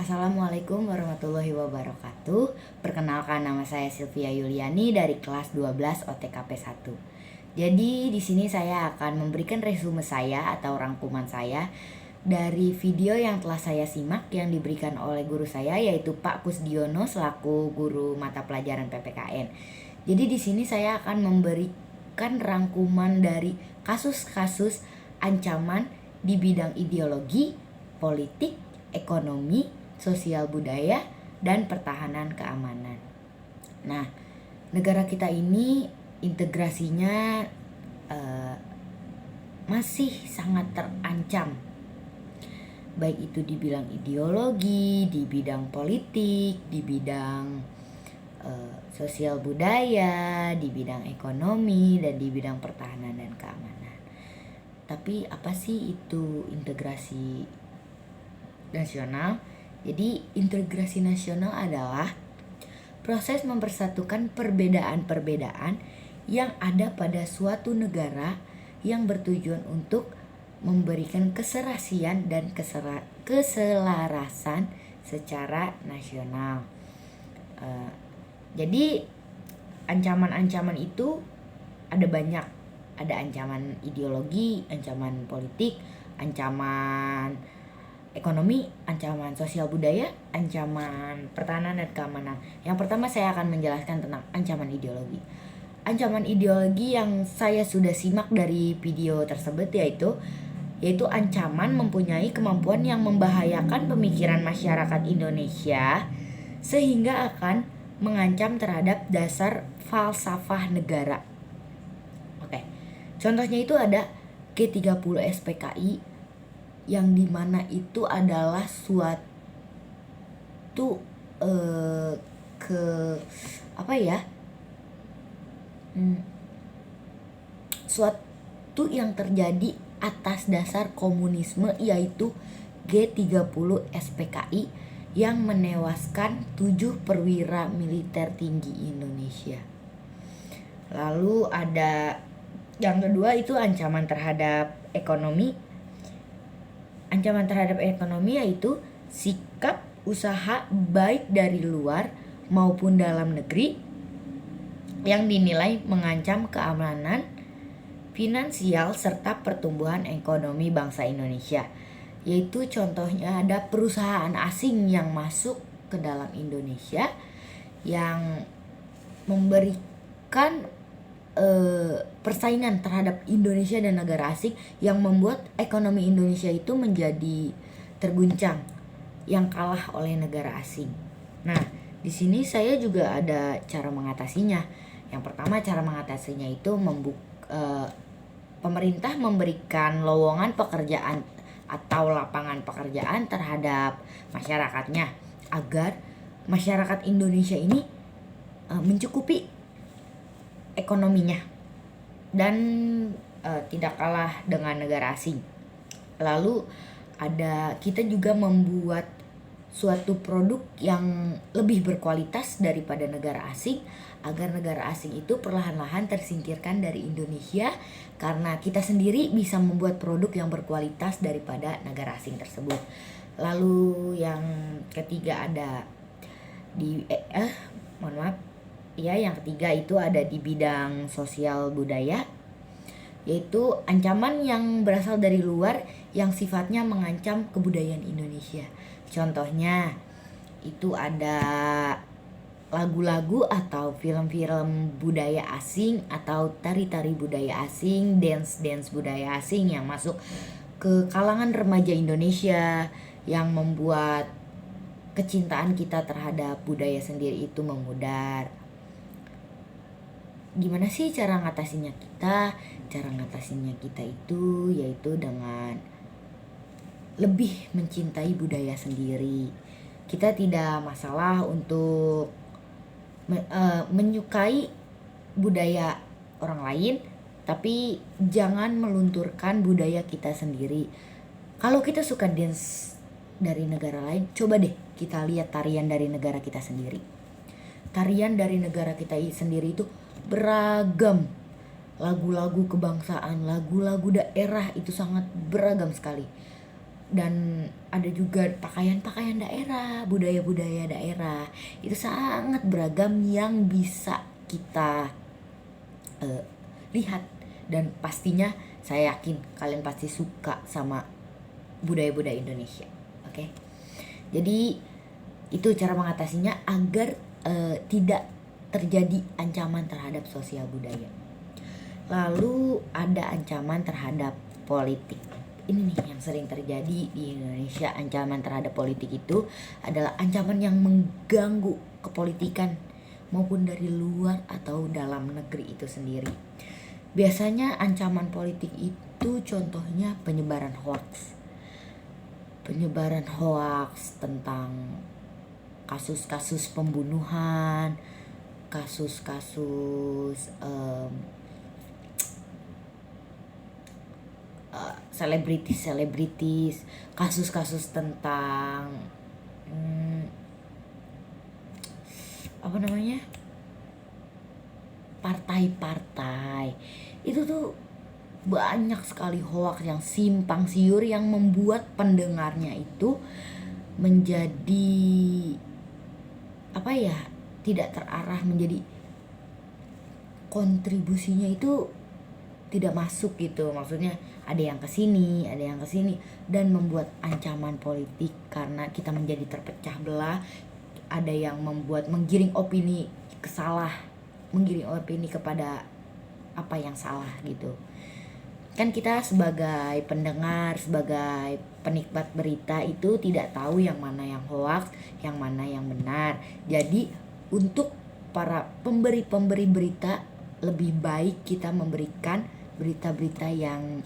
Assalamualaikum warahmatullahi wabarakatuh. Perkenalkan, nama saya Sylvia Yuliani dari kelas 12 OTKP 1. Jadi di sini saya akan memberikan resume saya atau rangkuman saya dari video yang telah saya simak yang diberikan oleh guru saya, yaitu Pak Kusdiono selaku guru mata pelajaran PPKN. Jadi di sini saya akan memberikan rangkuman dari kasus-kasus ancaman di bidang ideologi, politik, ekonomi, sosial budaya, dan pertahanan keamanan. Nah, negara kita ini integrasinya masih sangat terancam, baik itu di bidang ideologi, di bidang politik, di bidang sosial budaya, di bidang ekonomi, dan di bidang pertahanan dan keamanan. Tapi apa sih itu integrasi nasional? Jadi integrasi nasional adalah proses mempersatukan perbedaan-perbedaan yang ada pada suatu negara yang bertujuan untuk memberikan keserasian dan keselarasan secara nasional. Jadi ancaman-ancaman itu ada banyak. Ada ancaman ideologi, ancaman politik, ancaman ekonomi, ancaman sosial budaya, ancaman pertahanan dan keamanan. Yang pertama saya akan menjelaskan tentang ancaman ideologi. Ancaman ideologi yang saya sudah simak dari video tersebut yaitu ancaman mempunyai kemampuan yang membahayakan pemikiran masyarakat Indonesia sehingga akan mengancam terhadap dasar falsafah negara. Oke. Contohnya itu ada G30 SPKI yang dimana itu adalah suatu suatu yang terjadi atas dasar komunisme, yaitu G30 SPKI yang menewaskan 7 perwira militer tinggi Indonesia. Lalu ada yang kedua itu ancaman terhadap ekonomi. Ancaman terhadap ekonomi yaitu sikap usaha baik dari luar maupun dalam negeri yang dinilai mengancam keamanan finansial serta pertumbuhan ekonomi bangsa Indonesia. Yaitu contohnya ada perusahaan asing yang masuk ke dalam Indonesia yang memberikan persaingan terhadap Indonesia dan negara asing yang membuat ekonomi Indonesia itu menjadi terguncang, yang kalah oleh negara asing. Nah, di sini saya juga ada cara mengatasinya. Yang pertama, cara mengatasinya itu pemerintah memberikan lowongan pekerjaan atau lapangan pekerjaan terhadap masyarakatnya agar masyarakat Indonesia ini mencukupi ekonominya dan tidak kalah dengan negara asing. Lalu kita juga membuat suatu produk yang lebih berkualitas daripada negara asing agar negara asing itu perlahan-lahan tersingkirkan dari Indonesia karena kita sendiri bisa membuat produk yang berkualitas daripada negara asing tersebut. Lalu yang ketiga ada yang ketiga itu ada di bidang sosial budaya, yaitu ancaman yang berasal dari luar yang sifatnya mengancam kebudayaan Indonesia. Contohnya itu ada lagu-lagu atau film-film budaya asing atau tari-tari budaya asing, dance-dance budaya asing yang masuk ke kalangan remaja Indonesia yang membuat kecintaan kita terhadap budaya sendiri itu memudar. Gimana sih cara ngatasinya kita? Cara ngatasinya kita itu yaitu dengan lebih mencintai budaya sendiri. Kita tidak masalah untuk menyukai budaya orang lain, tapi jangan melunturkan budaya kita sendiri. Kalau kita suka dance dari negara lain, coba deh kita lihat tarian dari negara kita sendiri. Tarian dari negara kita sendiri itu beragam, lagu-lagu kebangsaan, lagu-lagu daerah itu sangat beragam sekali. dan ada juga pakaian-pakaian daerah, budaya-budaya daerah. Itu sangat beragam yang bisa kita lihat, dan pastinya saya yakin kalian pasti suka sama budaya-budaya Indonesia. Oke. Jadi itu cara mengatasinya agar tidak terjadi ancaman terhadap sosial budaya. Lalu ada ancaman terhadap politik. Ini nih yang sering terjadi di Indonesia. Ancaman terhadap politik itu adalah ancaman yang mengganggu kepolitikan maupun dari luar atau dalam negeri itu sendiri. Biasanya ancaman politik itu contohnya penyebaran hoax. Penyebaran hoax tentang kasus-kasus pembunuhan, kasus-kasus selebritis, kasus-kasus tentang partai-partai. Itu tuh banyak sekali hoax yang simpang siur yang membuat pendengarnya itu menjadi tidak terarah, menjadi kontribusinya itu tidak masuk gitu. Maksudnya ada yang kesini, dan membuat ancaman politik karena kita menjadi terpecah belah. Ada yang membuat menggiring opini kepada apa yang salah gitu. Kan kita sebagai pendengar, sebagai penikmat berita itu tidak tahu yang mana yang hoax, yang mana yang benar. Jadi untuk para pemberi berita, lebih baik kita memberikan berita-berita yang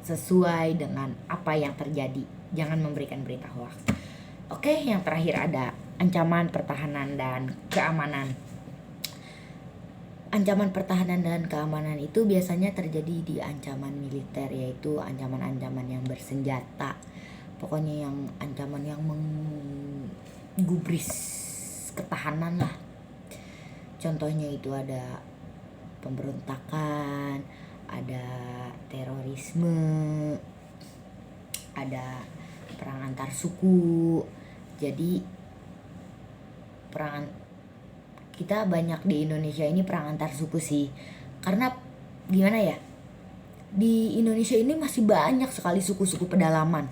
sesuai dengan apa yang terjadi. Jangan memberikan berita hoax. Oke, yang terakhir ada ancaman pertahanan dan keamanan. Ancaman pertahanan dan keamanan itu biasanya terjadi di ancaman militer, yaitu ancaman-ancaman yang bersenjata. Pokoknya yang ancaman yang menggubris ketahanan lah. Contohnya itu ada pemberontakan, ada terorisme, ada perang antar suku. Jadi kita banyak di Indonesia ini perang antar suku sih. Karena gimana ya, di Indonesia ini masih banyak sekali suku-suku pedalaman,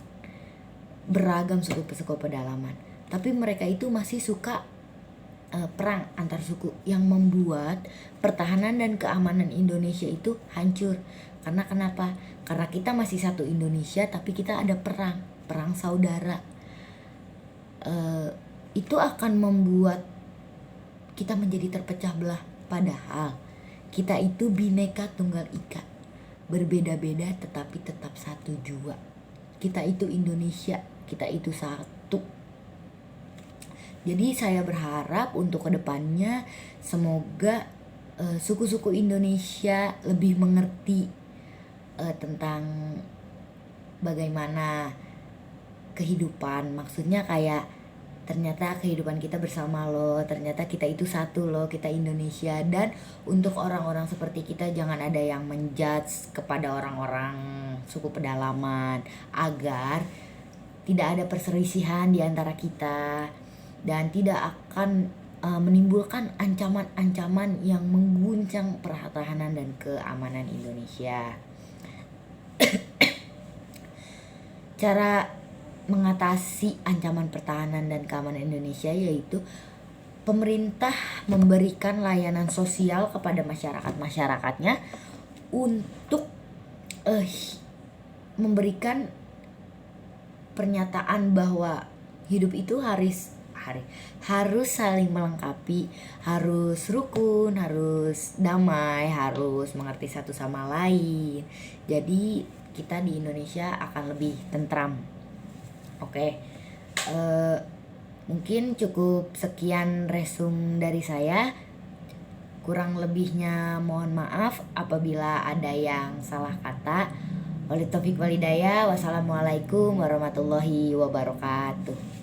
beragam suku-suku pedalaman, tapi mereka itu masih suka perang antar suku yang membuat pertahanan dan keamanan Indonesia itu hancur. Karena kenapa? Karena kita masih satu Indonesia tapi kita ada perang saudara. Itu akan membuat kita menjadi terpecah belah, padahal kita itu Bhinneka Tunggal Ika, berbeda-beda tetapi tetap satu jua. Kita itu Indonesia, kita itu satu. Jadi saya berharap untuk kedepannya semoga suku-suku Indonesia lebih mengerti tentang bagaimana kehidupan. Maksudnya kayak ternyata kehidupan kita bersama loh, ternyata kita itu satu loh, kita Indonesia. Dan untuk orang-orang seperti kita jangan ada yang menjudge kepada orang-orang suku pedalaman, agar tidak ada perselisihan di antara kita dan tidak akan menimbulkan ancaman-ancaman yang mengguncang pertahanan dan keamanan Indonesia. Cara mengatasi ancaman pertahanan dan keamanan Indonesia yaitu pemerintah memberikan layanan sosial kepada masyarakatnya untuk memberikan pernyataan bahwa hidup itu harus saling melengkapi, harus rukun, harus damai, harus mengerti satu sama lain. Jadi kita di Indonesia akan lebih tentram. Oke, mungkin cukup sekian resum dari saya. Kurang lebihnya mohon maaf apabila ada yang salah kata. Wabillahi taufik wal hidayah. Wassalamualaikum warahmatullahi wabarakatuh.